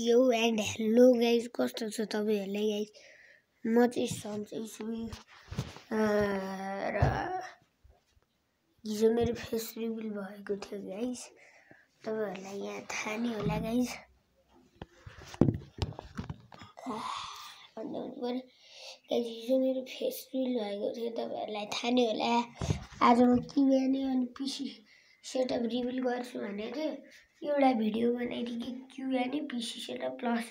यो and hello guys, कस्तो छ तपाईहरुलाई गाइज। म चाहिँ सन्चै छु र हिजो मेरो फेस रिभिल भएको थियो गाइज। तपाईहरुलाई यहाँ थाहा नै होला गाइज। गाइज हिजो मेरो फेस रिभिल भएको थियो, तपाईहरुलाई थाहा नै होला। आज म क्युएनए अनि पीसी सेटअप रिभिल गर्छु भनेको थियो। एउटा भिडियो बनाइदिए Q&A PC setup plus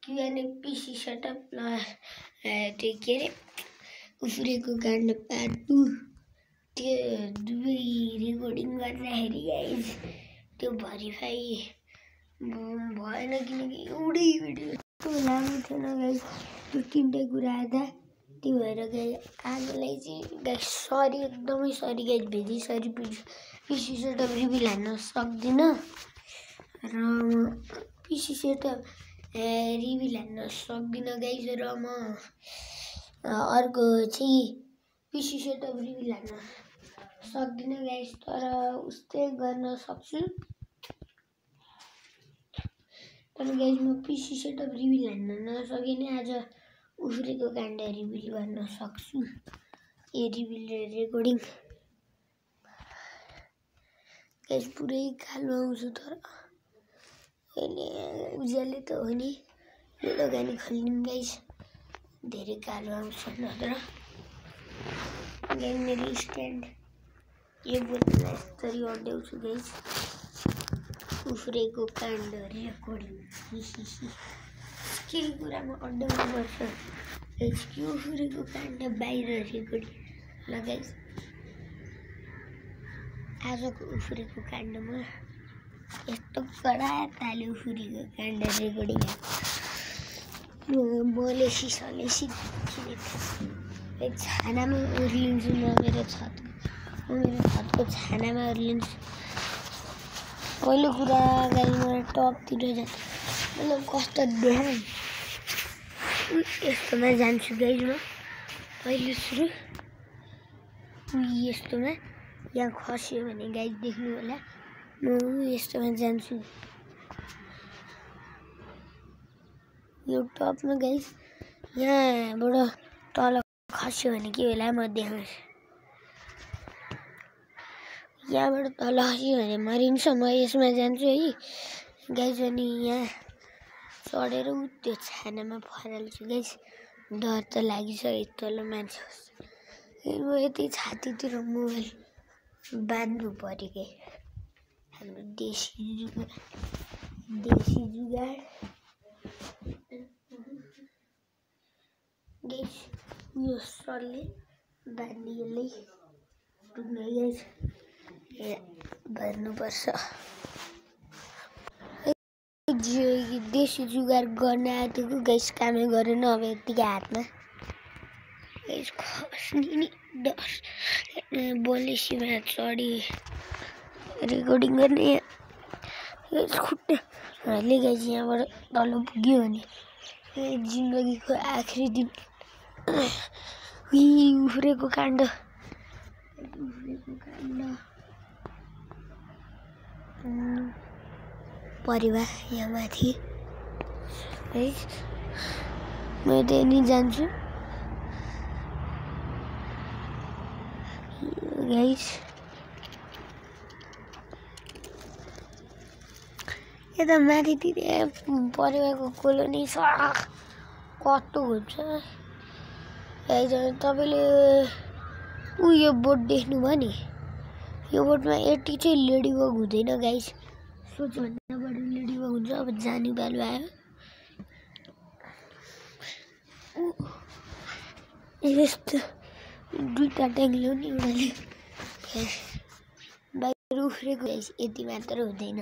Q&A PC setup plus त्यो के अरे उफ्रेको काण्ड पार्ट 2 त्यो दुवै रेकर्डिङ गर्दाखेरि गाइज त्यो भरिफाई भएन, किनकि एउटै भिडियो लामो थिएन गाइज। त्यो तीनटै कुरा आधा, त्यो भएर गाइज आजलाई चाहिँ गाइज सरी, एकदमै sorry guys. Very sorry, PC setup reveal हान्न सक्दिनँ र पीसी सेटअप रिभिल हान्न सक्दिनँ गाइज। र म अर्को चाहिँ पीसी सेटअप रिभिल हान्न सक्दिनँ गाइज, तर उस्तै गर्न सक्छु। तर गाइज म पीसी सेटअप रिभिल हान्न नसके नि आज उफ्रेको काण्ड रिभिल गर्न सक्छु। ए रिभिल रेकर्डिङ गाइज पुरै कालो आउँछु, तर अहिले उज्यालो त हो नि। यो लगानी खोल्दिउँ गाइज, धेरै कालो आउँछ नत्र। गाइज मेरो स्ट्यान्ड यो बोल्नलाई यसरी अड्याउँछु गाइज। उफ्रेको काण्ड रेकर्डिङ के कुरामा अड्याउनु पर्छ गाइज, के उफ्रेको काण्ड बाहिर रेकर्डिङ। ल गाइज आजको उफ्रेको काण्डमा यस्तो कडा ताले उफ्रेको काण्ड रेकर्डिङ बलेसी सलेसी छानामा ओर्लिन्छु म। मेरो छतको छानामा ओर्लिन्छु। पहिलो कुरा गाइज मलाई टपतिर जान्छ, मतलब कस्तो ध्यान यस्तोमा जान्छु गाइज। म पहिलो सुरु यस्तोमा, यहाँ खस्यो भने गाइज देख्नु होला। म यस्तोमा जान्छु, यो टपमा गाइज। यहाँबाट तल खस्यो भने के होला म देखाउँछु। यहाँबाट तल खस्यो भने मरिन्छ। म यसमा जान्छु है गाइज, अनि यहाँ चढेर त्यो छानामा फराल्छु गाइज। डर त लागिसक्यो, तल मान्छे म यति छातीतिर मोबाइल बाँध्नु पर्यो के। हाम्रो देशी जुगाड गाइज। यो सरले बाँध्ने यसले टुक्न गाइज भर्नुपर्छ। देशी जुगाड गर्न आँटेको गाइज कामै गरेन। अब यतिकै हातमा गाइज खस्ने नि डर। बलेसीमा चढी रेकर्डिङ गर्ने गाइज खुट्टाले गाइज। यहाँबाट तल पुग्यो भने जिन्दगीको आखिरी दिन। उफ्रेको काण्ड परिवार यहाँ माथि है। म त्यही नि जान्छु गाइज। यता माथितिर परिवारको कोलोनी छ, कस्तो हुन्छ गाइज। तपाईँले यो बोट देख्नुभयो नि, यो बोटमा यति चाहिँ लेडीबग हुँदैन गाइज। सोचभन्दा बढी लेडीबग हुन्छ। अब जानी बालु आयो यस्तो दुईटा ट्याङ ल्याउने एउटाले बाहिर उफ्रेको गाइज। यति मात्र हुँदैन,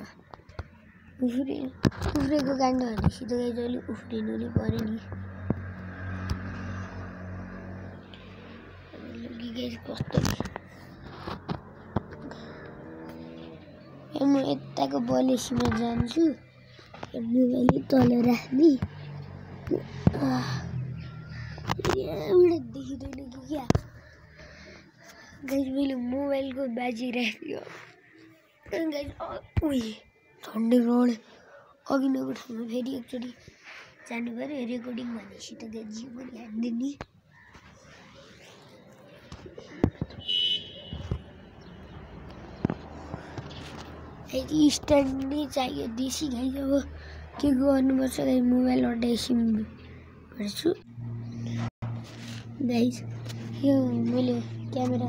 उफ्रेको काण्ड भनेपछि त गाइज अलिक उफ्रिनु नै पर्यो नि। गाइज कस्तो म यताको बलेसीमा जान्छु। मोबाइल तल राख्ने, यहाँबाट देखिँदैन कि क्या गाइज। मैले मोबाइलको बाजी राख्यो गाइज। झन्डै रोड अघि नको ठाउँमा फेरि एकचोटि जानु पर्यो रेकर्डिङ भनेपछि त जिउ पनि हान्दियो नि स्ट्यान्ड नै चाहियो देशी गाई अब के गर्नुपर्छ गाई मोबाइलबाट सिम हेर्छु गाइस यो मैले क्यामेरा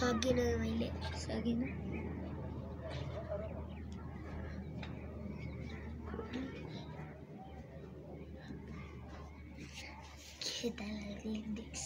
सकिन मैले सकिन खेतालाले देख्छ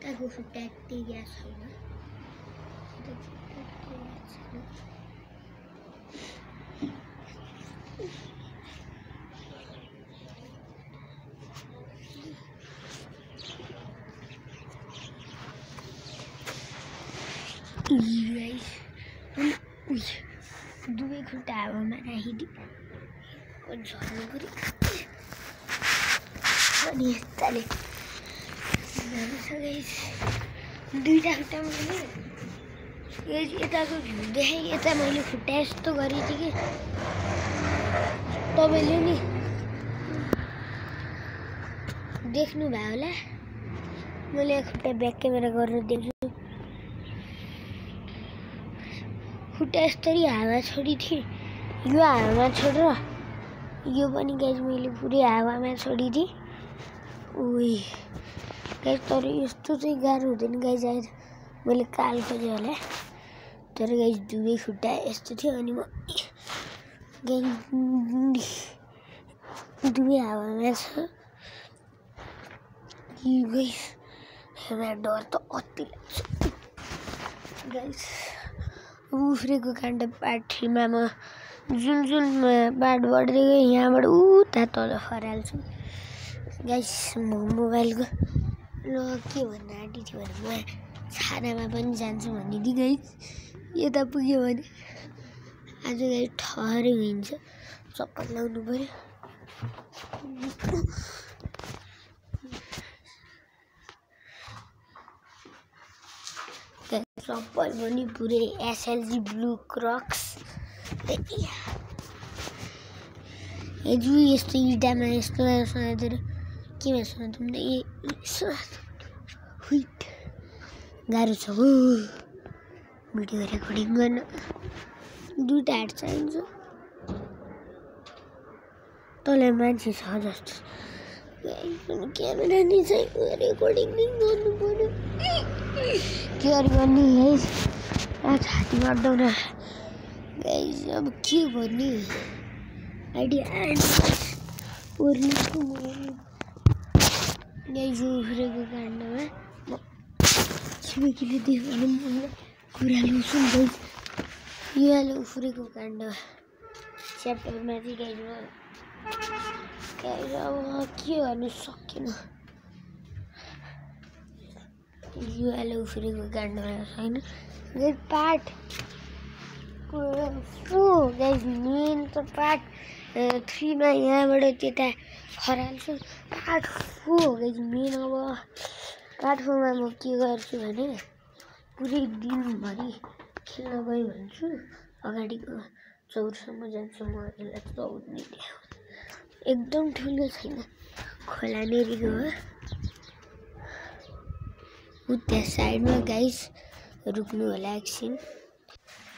Aku sudah 3 sana. Guys, दुवै खुट्टा हावामा राखिदियो झर्नु पर्यो अनि यस्ताले दुईटा खुट्टामा यताको भ्यू देखेँ यता मैले खुट्टा यस्तो गरेँ थिएँ कि तपाईँले नि देख्नु भयो होला मैले खुट्टा ब्याक क्यामेरा गरेर देख्छु खुट्टा यस्तरी हावा छोडी थिएँ यो हावामा छोडेर यो पनि गाइस मैले पुरै हावामा छोडिदिएँ उही गाइस तर यस्तो चाहिँ गाह्रो हुँदैन गाइस आएर मैले काल खोजेँ होला तर गाइस दुवै खुट्टा यस्तो थियो अनि म गाइस दुवै हावामा छ गाइस मेरो डर त अति लाग्छ गाइस उफ्रेको काण्ड पार्ट 3 मा म जुन बाटो बढ्दै गएँ यहाँबाट उता तल फराल्छु गाइस म मोबाइलको ल के भन्न आँटी थियो भने म छानामा पनि जान्छु भनिदिएँ गाइस यता पुग्यो भने आज गाइस ठहरै हुन्छ चप्पल लाउनु पर्यो चप्पल पनि पुरै एसएलजी ब्लू क्रक्स एजु यस्तो इँटामा यस्तो समातेर केमा समातौँ न हुइट गाह्रो छ हो भिडियो रेकर्डिङ गर्न दुईटा हात चाहिन्छ तँलाई मान्छे छ जस्तो क्यामेरा नै चाहियो रेकर्डिङ नै गर्नु पर्यो केयर गर्ने गाइस छाती मार्दैन गाइस अब के गर्ने आइडिया ओर्लिएको गाइस उफ्रेको काण्डमा म छिमेकीले देख्यो भने कुरा ल्याउँछु नि गाइस यो अहिले उफ्रेको काण्डमा च्याप्टरमा चाहिँ गाइस अब के गर्नु सकेन यो अहिले उफ्रेको काण्डमा छैन गाइस पार्ट 4 गाइस मेन त पार्ट 3 मा यहाँबाट त्यता खराल्छु पार्ट 4 गाइस मेन अब पार्ट 4 मा म के गर्छु भने पुरै दिनभरि खेल्न गएँ भन्छु अगाडिको चौरसम्म जान्छु म यसलाई चौर्ने एकदम ठुलो छैन खोला नेरीको हो उता साइडमा गाइस रुक्नु होला एकछिन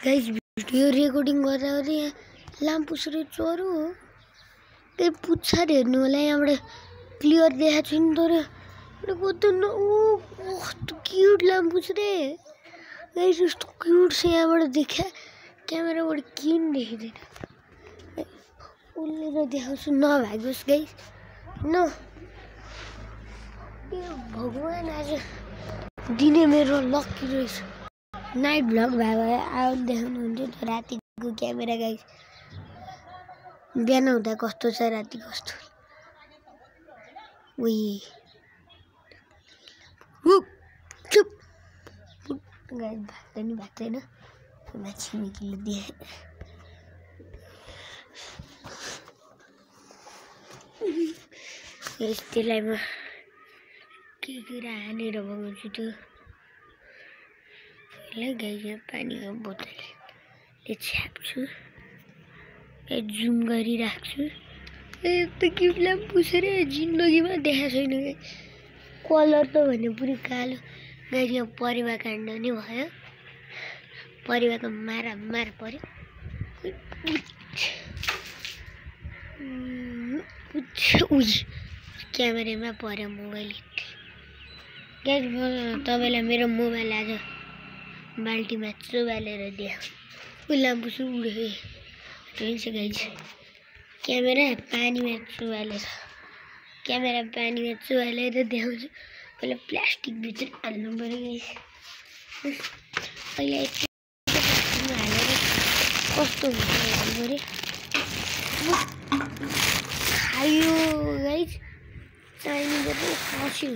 गाइस भिडियो रेकर्डिङ गर्दा यहाँ लामपुसरे चरो हो केही पुच्छर हेर्नु होला यहाँबाट क्लियर देखाएको छैन तर कस्तो क्यूट लामपुछ रे गाइस। यस्तो क्यूट छ यहाँबाट देखा क्यामेराबाट किन देखिँदैन। उसले र देखाउँछु नभागोस् गाइस न। भगवान् आज दिने मेरो लकी रहेछ। नाइट भ्लग भए आउनु देखाउनु हुन्थ्यो त रातिको क्यामेरा गाइस। बिहान हुँदा कस्तो छ राति कस्तो। उही चुप गाइस भाग्दैन छिमेकीले दिए। त्यसलाई म के हानेर बगाउँछु त्यो पहिला गाइस। यहाँ पानीको बोतलले छ्याप्छु जुम गरिराख्छु। यस्तो क्युट लामपुछ रे जिन्दगीमा देखाएको छैन कि कलर त भने पुरै कालो गाइस। यहाँ परेवा काण्ड नि भयो। परेवाको मार पर्यो। क्यामेरामा पर्यो मोबाइल गाइस। म तपाईँलाई मेरो मोबाइल आज बाल्टीमा चुबालेर देखाउँ। लामपुछ उडे रहेछ गाइस। क्यामेरा पानीमा चुबालेर देखाउँछु। पहिला प्लास्टिकभित्र हाल्नु पर्यो गाइस। पहिला हालेर कस्तो हुन्छ हेर्नु पर्यो। खायो गाइस चाहिने बोतल खस्यो।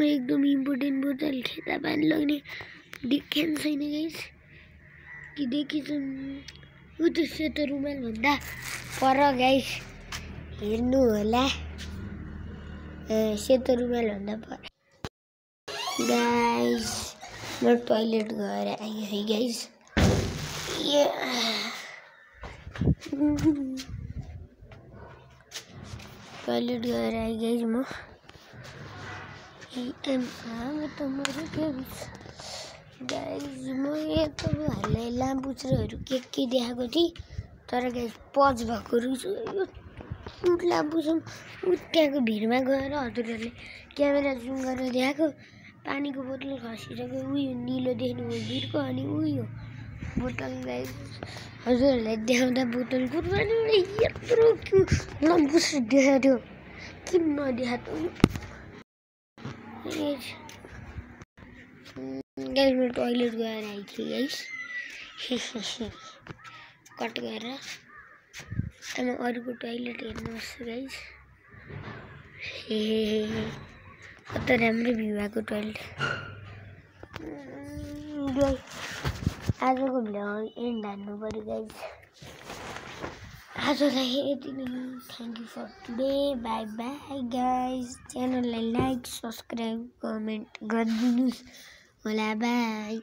एकदम इम्पोर्टेन्ट बोतल खेता पानी लग्ने देखेन छैन गाइस कि देखेछन्। ऊ त्यो सेतो रुमाल भन्दा पर गाइस हेर्नु होला। सेतो रुमाल भन्दा पर गाइस। म टोइलेट गएर आएँ है गाइस। टोइलेट गएर आएँ गाइस म। गाइस म यहाँ तपाईँहरूलाई लामपुच्छ्रेहरू के देखाएको थिएँ तर गाइस पज भएको रहेछ। यो लामपुछ त्यहाँको भिडमा गएर हजुरहरूले क्यामेरा जुम गरेर देखाएको। पानीको बोतल खसिसक्यो। उयो निलो देख्नुभयो भिरको अनि उयो बोतल गाइस। हजुरहरूलाई देखाउँदा बोतलको पानीबाट यत्रो लामपुछ देखाएको थियो किन नदेखाएको गाइस। म टोइलेट गएर आएको थिएँ गाइस। कट गरेर अब अरूको टोइलेट हेर्नुहोस् गाइस। कस्तो राम्रो भ्यू भएको टोइलेट। आजको भ्लग एन्ड हान्नु पर्यो गाइस। आजलाई यति नै। Thank you for today. Bye bye guys. च्यानललाई लाइक सब्सक्राइब कमेन्ट गरिदिनुहोस् होला। बाई।